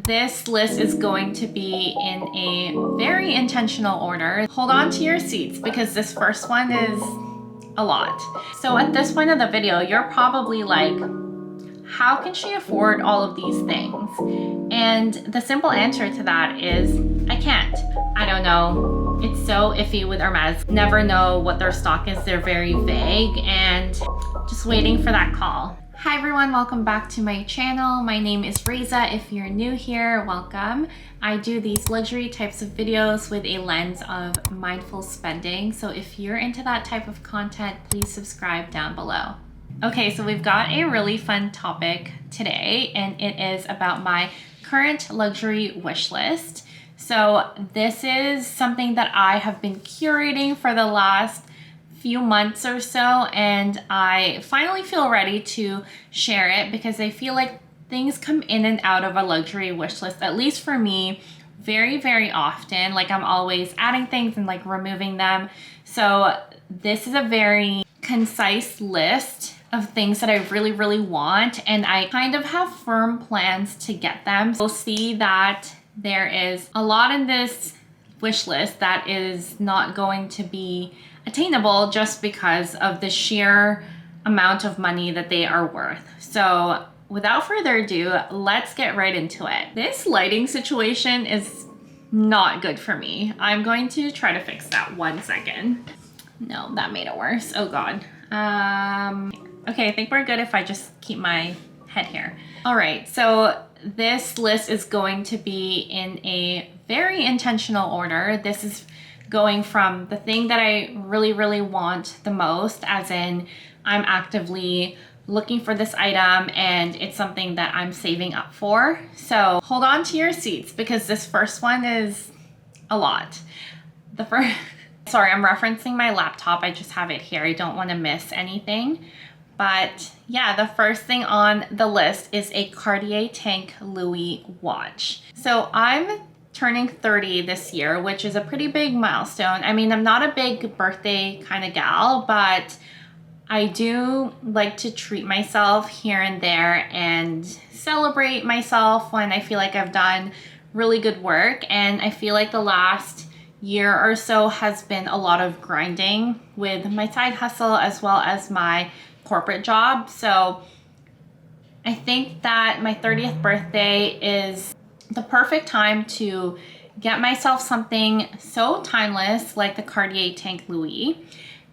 this list is going to be in a very intentional order. Hold on to your seats because this first one is a lot. So at this point of the video, you're probably like, how can she afford all of these things? And the simple answer to that is, I can't. I don't know. It's so iffy with Hermes. Never know what their stock is. They're very vague and just waiting for that call. Hi everyone, welcome back to my channel. My name is Raisa. If you're new here, welcome. I do these luxury types of videos with a lens of mindful spending. So if you're into that type of content, please subscribe down below. Okay, so we've got a really fun topic today, and it is about my current luxury wish list. So this is something that I have been curating for the last few months or so, and I finally feel ready to share it because I feel like things come in and out of a luxury wish list, at least for me, very, very often. Like I'm always adding things and like removing them. So this is a very concise list of things that I really, really want, and I kind of have firm plans to get them. You'll see that there is a lot in this wish list that is not going to be attainable just because of the sheer amount of money that they are worth. So without further ado, let's get right into it. This lighting situation is not good for me. I'm going to try to fix that 1 second. No, that made it worse. Oh God. Okay, I think we're good if I just keep my head here. All right, so this list is going to be in a very intentional order. This is going from the thing that I really, really want the most, as in I'm actively looking for this item and it's something that I'm saving up for. So hold on to your seats because this first one is a lot. Sorry, I'm referencing my laptop. I just have it here. I don't want to miss anything. But yeah, the first thing on the list is a Cartier Tank Louis watch. So I'm turning 30 this year, which is a pretty big milestone. I mean, I'm not a big birthday kind of gal, but I do like to treat myself here and there and celebrate myself when I feel like I've done really good work. And I feel like the last year or so has been a lot of grinding with my side hustle as well as my corporate job. So I think that my 30th birthday is the perfect time to get myself something so timeless like the Cartier Tank Louis.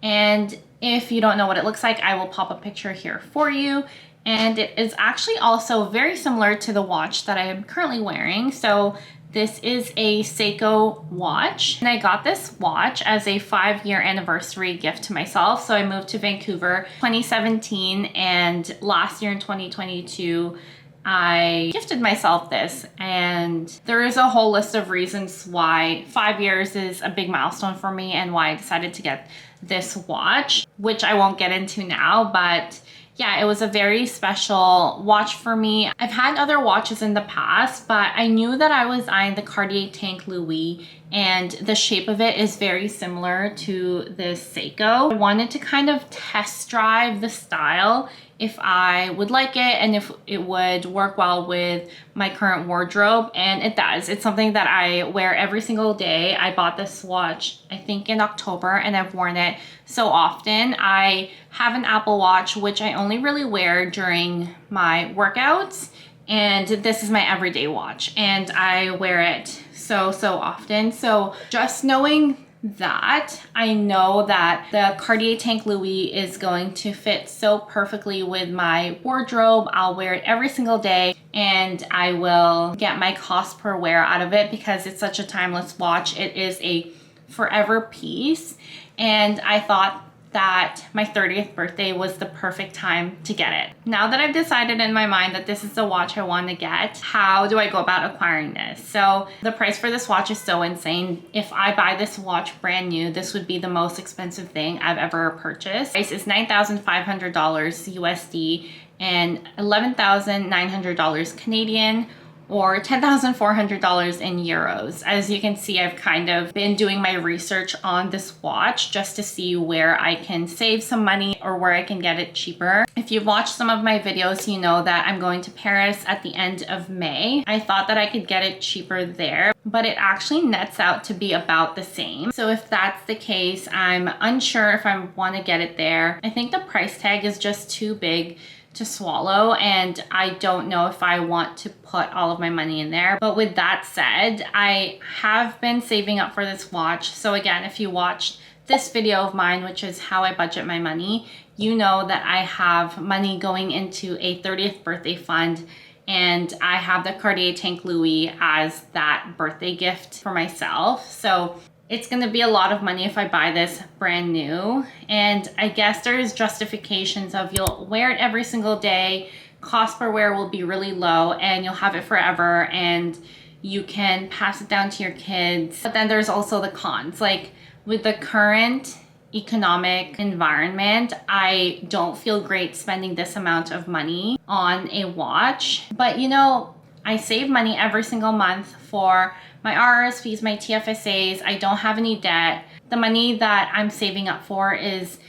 And if you don't know what it looks like, I will pop a picture here for you. And it is actually also very similar to the watch that I am currently wearing. So this is a Seiko watch, and I got this watch as a 5-year anniversary gift to myself. So I moved to Vancouver 2017, and last year in 2022, I gifted myself this. And there is a whole list of reasons why 5 years is a big milestone for me and why I decided to get this watch, which I won't get into now, but yeah, it was a very special watch for me. I've had other watches in the past, but I knew that I was eyeing the Cartier Tank Louis, and the shape of it is very similar to this Seiko. I wanted to kind of test drive the style, if I would like it and if it would work well with my current wardrobe, and it does. It's something that I wear every single day. I bought this watch, I think in October, and I've worn it so often. I have an Apple Watch, which I only really wear during my workouts, and this is my everyday watch, and I wear it so often. So just knowing that, I know that the Cartier Tank Louis is going to fit so perfectly with my wardrobe. I'll wear it every single day, and I will get my cost per wear out of it because it's such a timeless watch. It is a forever piece, and I thought that my 30th birthday was the perfect time to get it. Now that I've decided in my mind that this is the watch I want to get, how do I go about acquiring this? So the price for this watch is so insane. If I buy this watch brand new, this would be the most expensive thing I've ever purchased. The price is $9,500 USD and $11,900 Canadian, or $10,400 in euros. As you can see, I've kind of been doing my research on this watch just to see where I can save some money or where I can get it cheaper. If you've watched some of my videos, you know that I'm going to Paris at the end of May. I thought that I could get it cheaper there, but it actually nets out to be about the same. So if that's the case, I'm unsure if I want to get it there. I think the price tag is just too big to swallow, and I don't know if I want to put all of my money in there. But with that said, I have been saving up for this watch. So again, if you watched this video of mine, which is how I budget my money, you know that I have money going into a 30th birthday fund, and I have the Cartier Tank Louis as that birthday gift for myself. So it's going to be a lot of money if I buy this brand new. And I guess there's justifications of you'll wear it every single day, cost per wear will be really low, and you'll have it forever, and you can pass it down to your kids. But then there's also the cons. Like with the current economic environment, I don't feel great spending this amount of money on a watch. But you know, I save money every single month for my RRSPs, my TFSAs. I don't have any debt. The money that I'm saving up for is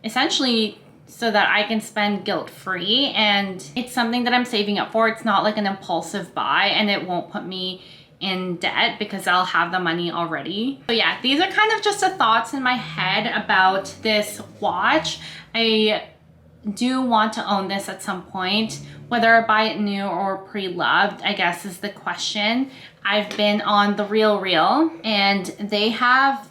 essentially so that I can spend guilt-free, and it's something that I'm saving up for. It's not like an impulsive buy, and it won't put me in debt because I'll have the money already. So yeah, these are kind of just the thoughts in my head about this watch. I do want to own this at some point. Whether I buy it new or pre-loved, I guess is the question. I've been on The RealReal, and they have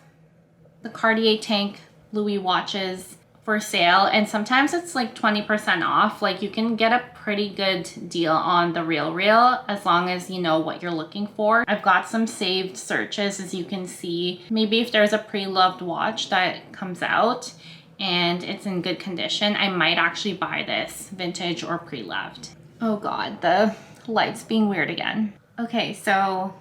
the Cartier Tank Louis watches for sale, and sometimes it's like 20% off. Like you can get a pretty good deal on The RealReal as long as you know what you're looking for. I've got some saved searches, as you can see. Maybe if there's a pre-loved watch that comes out and it's in good condition, I might actually buy this vintage or pre-loved. Oh God, the light's being weird again. Okay, so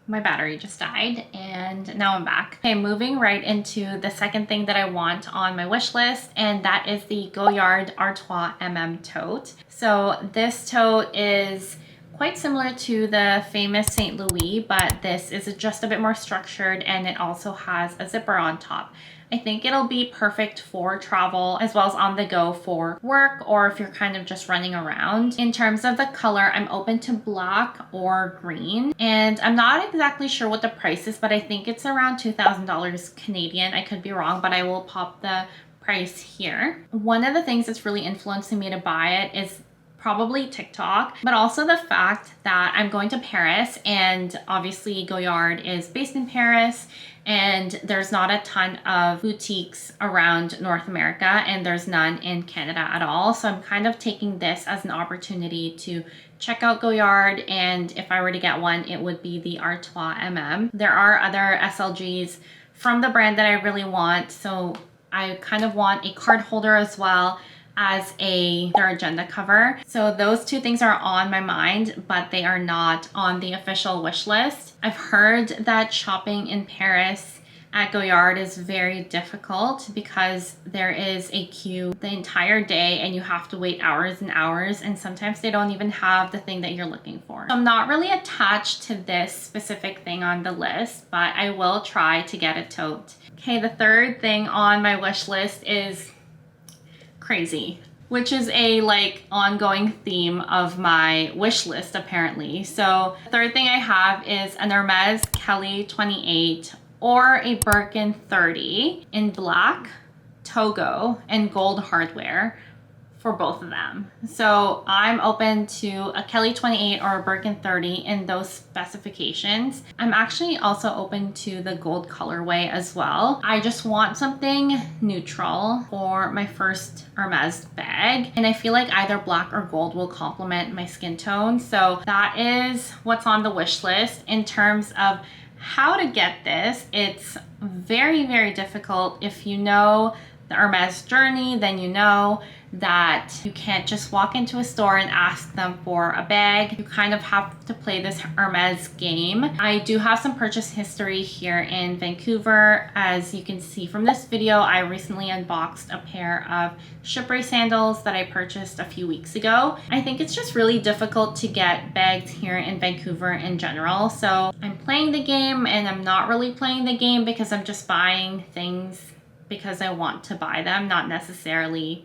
my battery just died and now I'm back. Okay, moving right into the second thing that I want on my wish list, and that is the Goyard Artois tote. So this tote is quite similar to the famous St. Louis, but this is just a bit more structured, and it also has a zipper on top. I think it'll be perfect for travel as well as on the go for work, or if you're kind of just running around. In terms of the color, I'm open to black or green, and I'm not exactly sure what the price is, but I think it's around $2,000 Canadian. I could be wrong, but I will pop the price here. One of the things that's really influencing me to buy it is probably TikTok, but also the fact that I'm going to Paris, and obviously Goyard is based in Paris, and there's not a ton of boutiques around North America, and there's none in Canada at all. So I'm kind of taking this as an opportunity to check out Goyard, and if I were to get one, it would be the Artois There are other SLGs from the brand that I really want, so I kind of want a card holder as well as their agenda cover. So those two things are on my mind, but they are not on the official wish list. I've heard that shopping in Paris at Goyard is very difficult because there is a queue the entire day and you have to wait hours and hours, and sometimes they don't even have the thing that you're looking for. So I'm not really attached to this specific thing on the list, but I will try to get a tote. Okay, the third thing on my wish list is crazy, which is a ongoing theme of my wish list apparently. So the third thing I have is an Hermes Kelly 28 or a Birkin 30 in black, Togo, and gold hardware for both of them. So I'm open to a Kelly 28 or a Birkin 30 in those specifications. I'm actually also open to the gold colorway as well. I just want something neutral for my first Hermes bag, and I feel like either black or gold will complement my skin tone. So that is what's on the wish list. In terms of how to get this, it's very, very difficult. If you know the Hermes journey, then you know that you can't just walk into a store and ask them for a bag. You kind of have to play this Hermes game. I do have some purchase history here in Vancouver. As you can see from this video, I recently unboxed a pair of Chipre sandals that I purchased a few weeks ago. I think it's just really difficult to get bags here in Vancouver in general. So I'm playing the game, and I'm not really playing the game because I'm just buying things because I want to buy them, not necessarily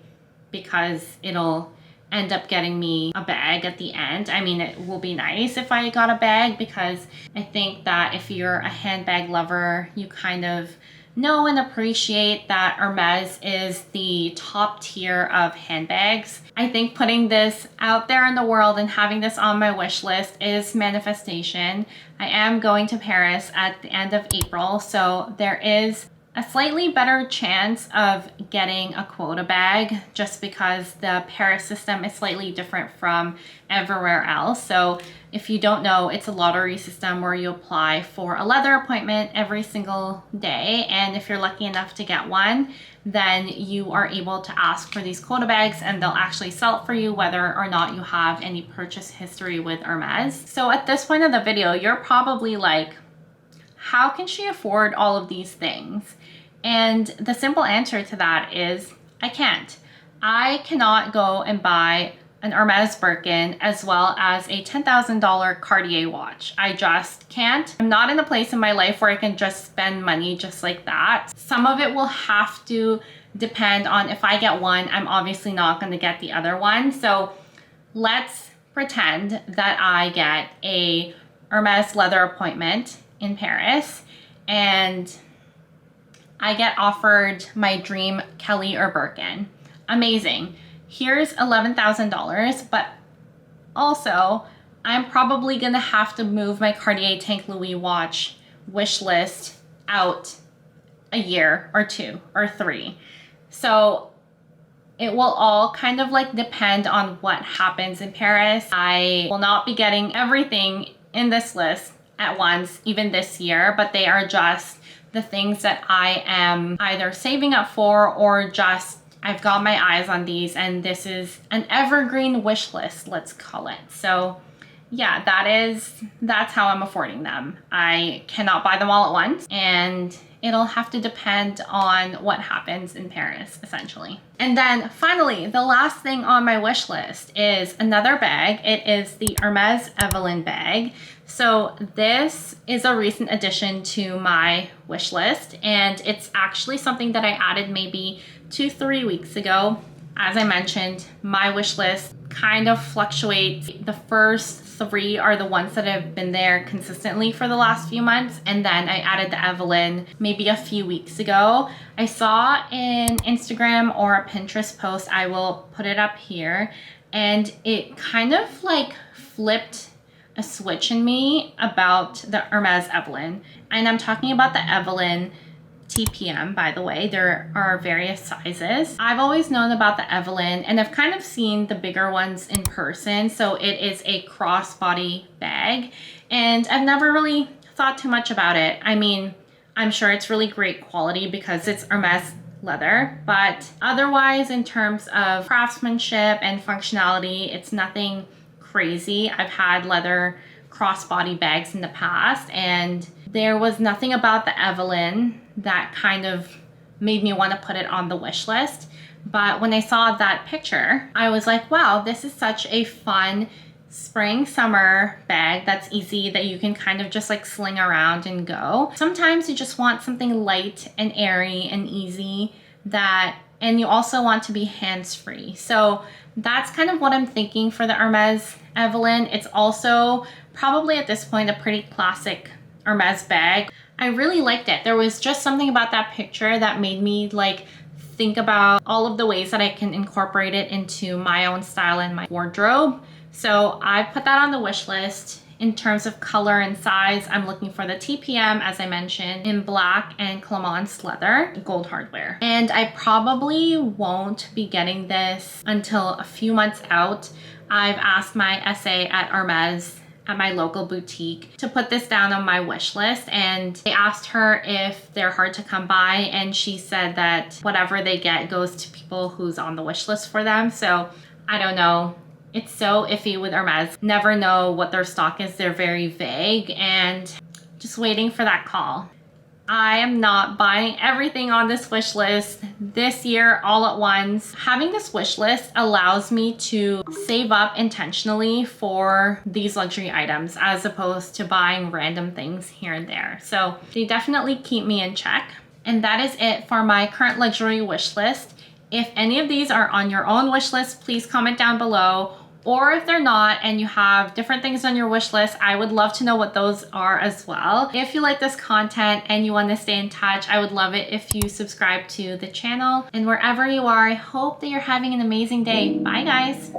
because it'll end up getting me a bag at the end. I mean, it will be nice if I got a bag, because I think that if you're a handbag lover, you kind of know and appreciate that Hermes is the top tier of handbags. I think putting this out there in the world and having this on my wish list is manifestation. I am going to Paris at the end of April, so there is a slightly better chance of getting a quota bag just because the Paris system is slightly different from everywhere else. So if you don't know, it's a lottery system where you apply for a leather appointment every single day. And if you're lucky enough to get one, then you are able to ask for these quota bags and they'll actually sell it for you whether or not you have any purchase history with Hermes. So at this point of the video, you're probably like, how can she afford all of these things? And the simple answer to that is I can't. I cannot go and buy an Hermes Birkin as well as a $10,000 Cartier watch. I just can't. I'm not in a place in my life where I can just spend money just like that. Some of it will have to depend on if I get one, I'm obviously not going to get the other one. So let's pretend that I get a Hermes leather appointment in Paris and I get offered my dream Kelly or Birkin. Amazing. Here's $11,000, but also I'm probably gonna have to move my Cartier Tank Louis watch wish list out a year or 2 or 3. So it will all kind of like depend on what happens in Paris. I will not be getting everything in this list at once, even this year, but they are just the things that I am either saving up for or just I've got my eyes on these, and this is an evergreen wish list, let's call it. So yeah, that's how I'm affording them. I cannot buy them all at once, and it'll have to depend on what happens in Paris, essentially. And then finally, the last thing on my wish list is another bag. It is the Hermes Evelyne bag. So this is a recent addition to my wish list, and it's actually something that I added maybe 2-3 weeks ago. As I mentioned, my wish list kind of fluctuates. The first 3 are the ones that have been there consistently for the last few months, and then I added the Evelyne maybe a few weeks ago. I saw in Instagram or a Pinterest post, I will put it up here, and it kind of like flipped a switch in me about the Hermes Evelyne. And I'm talking about the Evelyne TPM, by the way. There are various sizes. I've always known about the Evelyne, and I've kind of seen the bigger ones in person. So it is a crossbody bag, and I've never really thought too much about it. I mean, I'm sure it's really great quality because it's Hermes leather, but otherwise in terms of craftsmanship and functionality, it's nothing crazy. I've had leather crossbody bags in the past, and there was nothing about the Evelyne that kind of made me want to put it on the wish list. But when I saw that picture, I was like, wow, this is such a fun spring summer bag that's easy, that you can kind of just like sling around and go. Sometimes you just want something light and airy and easy, and you also want to be hands-free. So that's kind of what I'm thinking for the Hermes Evelyne. It's also probably at this point a pretty classic Hermes bag. I really liked it. There was just something about that picture that made me like think about all of the ways that I can incorporate it into my own style and my wardrobe. So I put that on the wish list. In terms of color and size, I'm looking for the TPM, as I mentioned, in black and Clemence leather, gold hardware. And I probably won't be getting this until a few months out. I've asked my SA at Hermes at my local boutique to put this down on my wish list, and they asked her if they're hard to come by, and she said that whatever they get goes to people who's on the wish list for them. So I don't know. It's so iffy with Hermes. Never know what their stock is. They're very vague, and just waiting for that call. I am not buying everything on this wish list this year all at once. Having this wish list allows me to save up intentionally for these luxury items as opposed to buying random things here and there. So they definitely keep me in check. And that is it for my current luxury wish list. If any of these are on your own wish list, please comment down below. Or if they're not and you have different things on your wish list, I would love to know what those are as well. If you like this content and you want to stay in touch, I would love it if you subscribe to the channel. And wherever you are, I hope that you're having an amazing day. Bye guys.